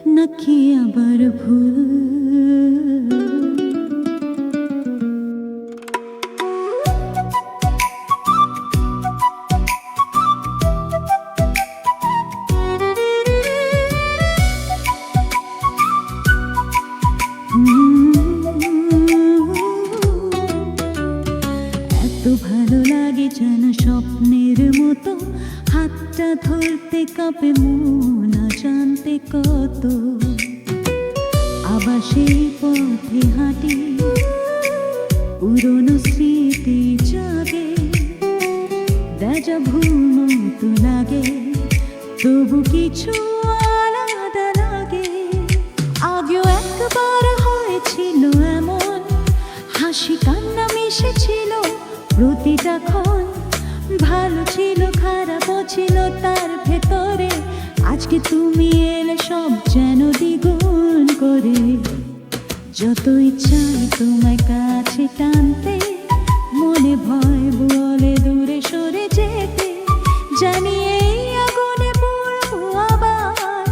নাকি আবার ভুল। এত ভালো লাগে যেন স্বপ্নের মতো, হাতটা ধরতে কাঁপে মন জানতে কত। আবার সেই পথে হাঁটি, পুরনো স্মৃতি জাগে, দেজা ভুল মতো লাগে, তবু কিছু আলাদা লাগে। আগেও একবার হয়েছিল এমন, হাসি কান্না মিশেছিল প্রতিটা ক্ষণ। ভালো ছিল খারাপও ছিল তার ভেতরে, আজকে তুমি এলে সব যেন দ্বিগুণ করে। যতই চাই তোমায় কাছে টানতে, মনে ভয় বলে দূরে সরে যেতে। জানি এই আগুনে পড়বো আবার,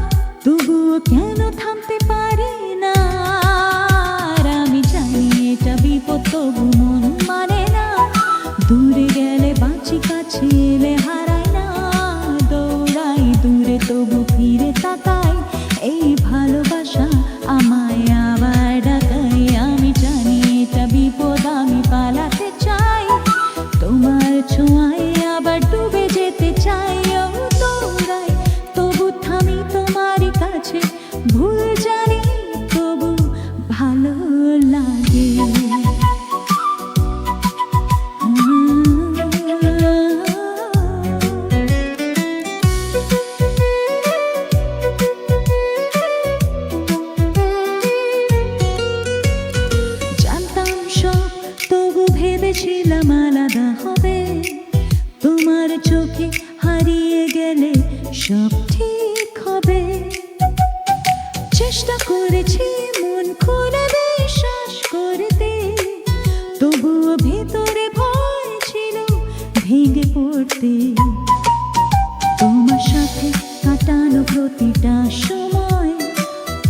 তবুও কেন থামতে পারি না। আর আমি জানি এটা বিপদ, তবু মন মানে না। দূরে গেলে বাঁচি, কাছে এলে হারাই না। দৌড়াই দূরে তবু ফিরে তাকাই, এই ভালোবাসা আমায় আবার ডাকাই। আমি জানি এটা বিপদ, আমি পালাতে চাই, তোমার ছোঁয়ায় আবার ডুবে যেতে চাই। ও দৌড়াই তবু থামি তোমারই কাছে, ভুল জানি তবু ভালো লাগে। ভেবেছিলাম আলাদা হবে, তোমার চোখে হারিয়ে গেলে সব ঠিক হবে। চেষ্টা করেছি মন খুলে বিশ্বাস করতে, তবুও ভেতরে ভয় ছিল ভেঙে পড়তে। তোমার সাথে কাটানো প্রতিটা সময়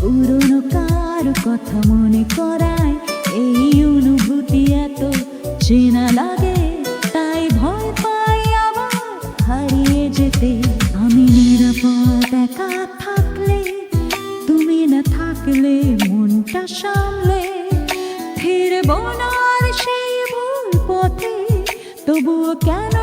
পুরনো কারো কথা মনে করায়। এই অনুভূতি এত চেনা লাগে, তাই ভয় পাই আবার হারিয়ে যেতে। আমি নিরাপদ একা থাকলে, তুমি না থাকলে মনটা সামলে। ফিরবো না আর সেই ভুল পথে, তবুও কেন